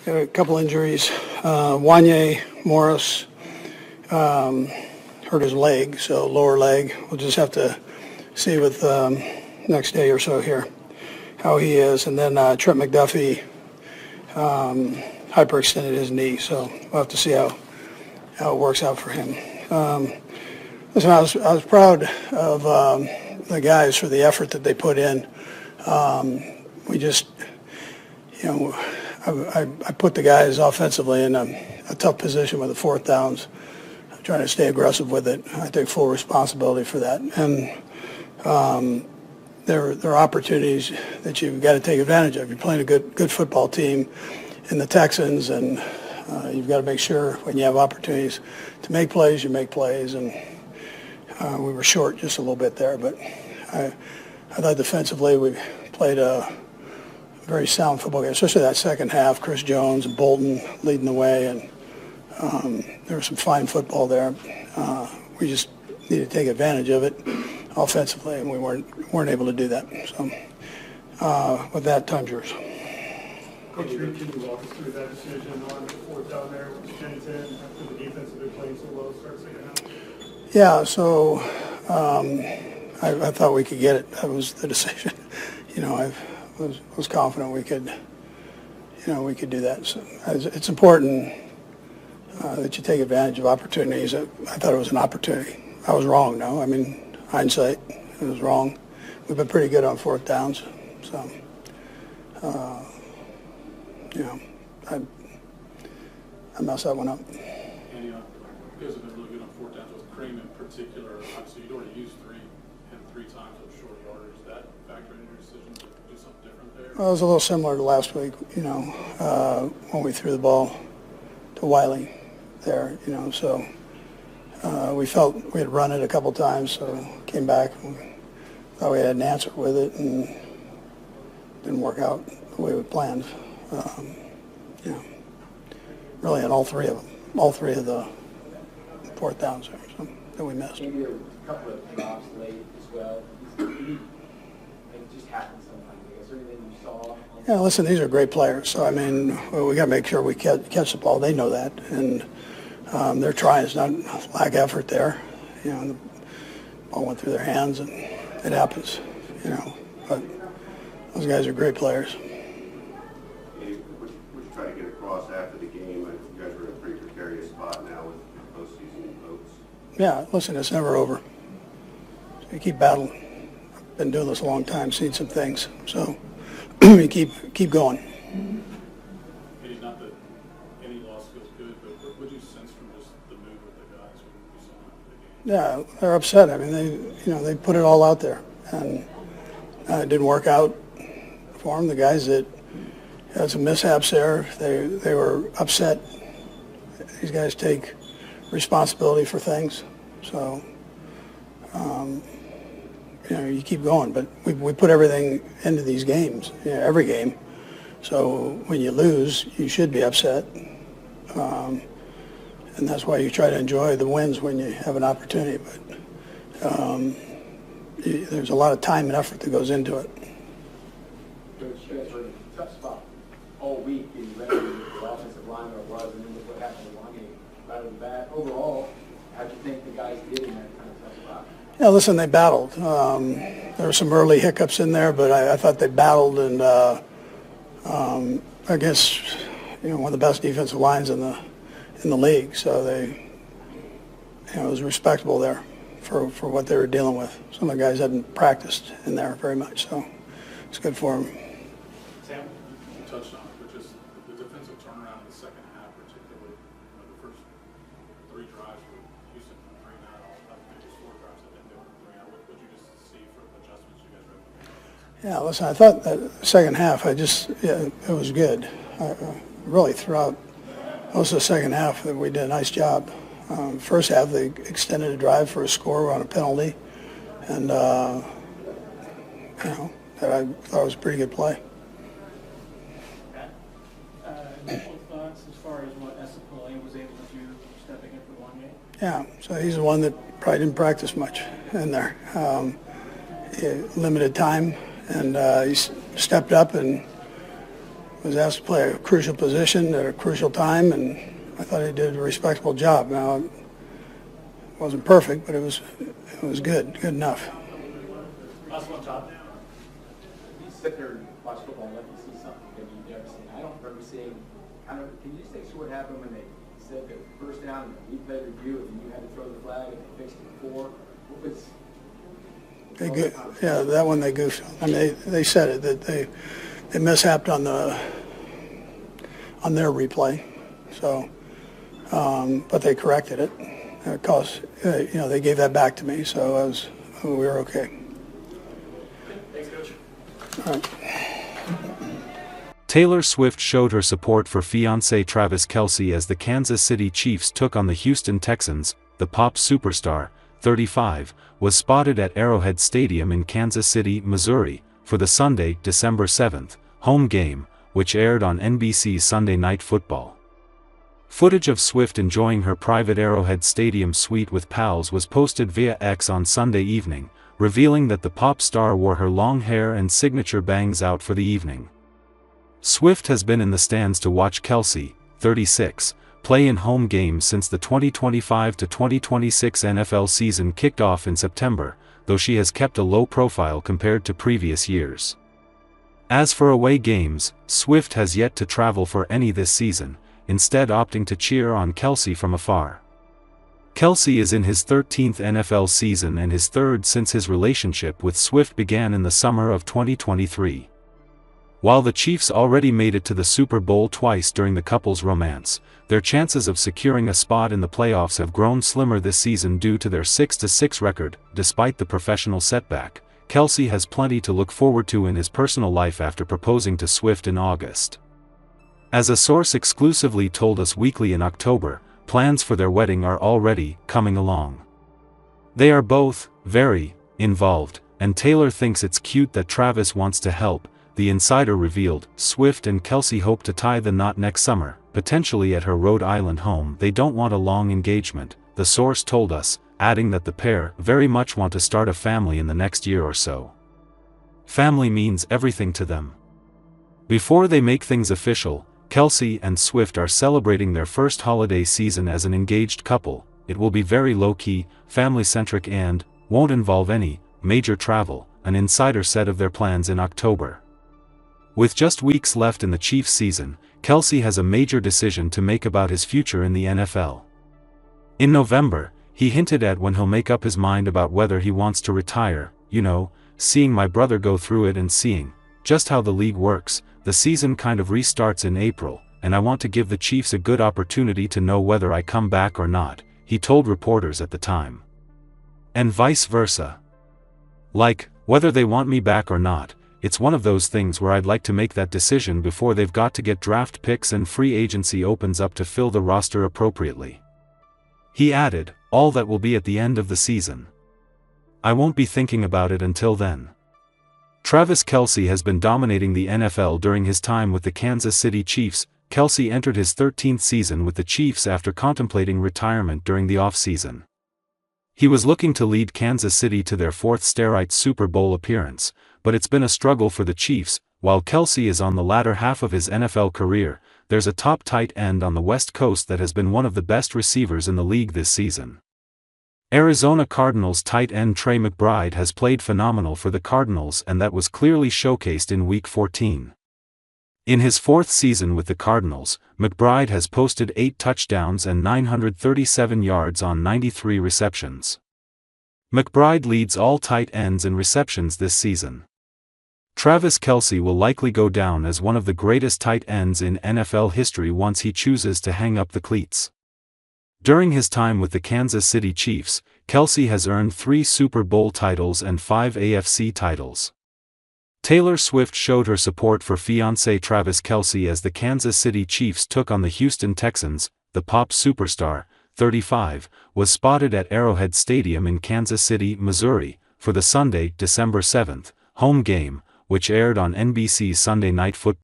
got a couple injuries. Wanye Morris hurt his leg, so lower leg. We'll just have to see with next day or so here how he is. And then Trent McDuffie hyperextended his knee, so we'll have to see how it works out for him. Listen, I was proud of the guys for the effort that they put in. We just, I put the guys offensively in a tough position with the fourth downs. I'm trying to stay aggressive with it. I take full responsibility for that. And there are opportunities that you've got to take advantage of. You're playing a good football team in the Texans, and you've got to make sure when you have opportunities to make plays, you make plays. And we were short just a little bit there, but I thought defensively we played a very sound football game, especially that second half. Chris Jones and Bolton leading the way, and there was some fine football there. We just needed to take advantage of it offensively, and we weren't able to do that. So with that, time's yours. Coach Reid, can you walk us through that decision on the fourth down there with 10-10 after the defense had been playing so well to start second half? Yeah, so I thought we could get it. That was the decision. I was confident we could do that. So it's important that you take advantage of opportunities. I thought it was an opportunity. I was wrong, though. I mean, hindsight, it was wrong. We've been pretty good on fourth downs, so I messed that one up. And you guys have been really good on fourth downs with Cream in particular. Obviously, you'd already used him three times of short yardage. Does that factor into your decision to do something different there? Well, it was a little similar to last week, when we threw the ball to Wiley there, so we felt we had run it a couple times, so came back and thought we had an answer with it, and didn't work out the way we planned. Really on all three of the fourth downs there, so, that we missed. Maybe there were a couple of drops late as well. It just happens sometimes. Is there anything you saw? Yeah, listen, these are great players. So, I mean, we got to make sure we catch the ball. They know that. And they're trying. It's not lack effort there. The ball went through their hands, and it happens, But those guys are great players. What you try to get across after the game? You guys are in a pretty precarious spot now with postseason votes. Yeah, listen, it's never over. So you keep battling. I've been doing this a long time, seen some things. So you keep going. Maybe not that any loss feels good, but what did you sense from just the mood of the guys when you saw them after the game? Yeah, they're upset. I mean, they put it all out there, and it didn't work out for them. The guys that had some mishaps there, they were upset. These guys take responsibility for things, so you keep going. But we put everything into these games, every game. So when you lose, you should be upset, and that's why you try to enjoy the wins when you have an opportunity. But there's a lot of time and effort that goes into it. Coach, you guys were in a tough spot all week, being ready with the offensive line where it was, and then with what happened in one game, better than bad. Overall, how do you think the guys did in that kind of tough spot? Yeah, listen, they battled. There were some early hiccups in there, but I thought they battled, and I guess one of the best defensive lines in the league. So it was respectable there for what they were dealing with. Some of the guys hadn't practiced in there very much, so it's good for them. Sam, you touched on it, but just the defensive turnaround in the second half, particularly the first three drives for Houston, 3 and out, maybe 4 drives that didn't go 3 out. What did you just see from adjustments you guys were able to make? Yeah, listen, I thought that second half, it was good. Really throughout most of the second half, we did a nice job. First half, they extended a drive for a score on a penalty, and that I thought was a pretty good play. Initial thoughts as far as what Esapole was able to do stepping in for one game? Yeah, so he's the one that probably didn't practice much in there. Limited time, and he stepped up and was asked to play a crucial position at a crucial time, and I thought he did a respectable job. Now, it wasn't perfect, but it was good enough. Last one, Todd. You sit there and watch football and let you see something that you've never seen. I don't remember seeing, can you just take what happened when they said the first down and the replay review and you had to throw the flag and they fixed it before? What was... Yeah, that one they goofed on. I mean, they said it, that they mishapped on their replay. So, but they corrected it. Because, they gave that back to me, so we were okay. Thanks, Coach. All right. Taylor Swift showed her support for fiancé Travis Kelce as the Kansas City Chiefs took on the Houston Texans. The pop superstar, 35, was spotted at Arrowhead Stadium in Kansas City, Missouri, for the Sunday, December 7th, home game, which aired on NBC's Sunday Night Football. Footage of Swift enjoying her private Arrowhead Stadium suite with pals was posted via X on Sunday evening, revealing that the pop star wore her long hair and signature bangs out for the evening. Swift has been in the stands to watch Kelce, 36, play in home games since the 2025-2026 NFL season kicked off in September, though she has kept a low profile compared to previous years. As for away games, Swift has yet to travel for any this season, instead opting to cheer on Kelce from afar. Kelce is in his 13th NFL season and his third since his relationship with Swift began in the summer of 2023. While the Chiefs already made it to the Super Bowl twice during the couple's romance, their chances of securing a spot in the playoffs have grown slimmer this season due to their 6-6 record. Despite the professional setback, Kelce has plenty to look forward to in his personal life after proposing to Swift in August. As a source exclusively told Us Weekly in October, plans for their wedding are already coming along. They are both very involved, and Taylor thinks it's cute that Travis wants to help. The insider revealed, Swift and Kelce hope to tie the knot next summer, potentially at her Rhode Island home. They don't want a long engagement, the source told us, adding that the pair very much want to start a family in the next year or so. Family means everything to them. Before they make things official, Kelce and Swift are celebrating their first holiday season as an engaged couple. It will be very low-key, family-centric and won't involve any major travel, an insider said of their plans in October. With just weeks left in the Chiefs season, Kelce has a major decision to make about his future in the NFL. In November, he hinted at when he'll make up his mind about whether he wants to retire. Seeing my brother go through it and seeing just how the league works, the season kind of restarts in April, and I want to give the Chiefs a good opportunity to know whether I come back or not, he told reporters at the time. And vice versa. Like, whether they want me back or not, it's one of those things where I'd like to make that decision before they've got to get draft picks and free agency opens up to fill the roster appropriately. He added, all that will be at the end of the season. I won't be thinking about it until then. Travis Kelce has been dominating the NFL during his time with the Kansas City Chiefs. Kelce entered his 13th season with the Chiefs after contemplating retirement during the offseason. He was looking to lead Kansas City to their fourth straight Super Bowl appearance, but it's been a struggle for the Chiefs. While Kelce is on the latter half of his NFL career, there's a top tight end on the West Coast that has been one of the best receivers in the league this season. Arizona Cardinals tight end Trey McBride has played phenomenal for the Cardinals, and that was clearly showcased in Week 14. In his fourth season with the Cardinals, McBride has posted 8 touchdowns and 937 yards on 93 receptions. McBride leads all tight ends in receptions this season. Travis Kelce will likely go down as one of the greatest tight ends in NFL history once he chooses to hang up the cleats. During his time with the Kansas City Chiefs, Kelce has earned 3 Super Bowl titles and 5 AFC titles. Taylor Swift showed her support for fiancé Travis Kelce as the Kansas City Chiefs took on the Houston Texans. The pop superstar, 35, was spotted at Arrowhead Stadium in Kansas City, Missouri, for the Sunday, December 7th, home game, which aired on NBC's Sunday Night Football.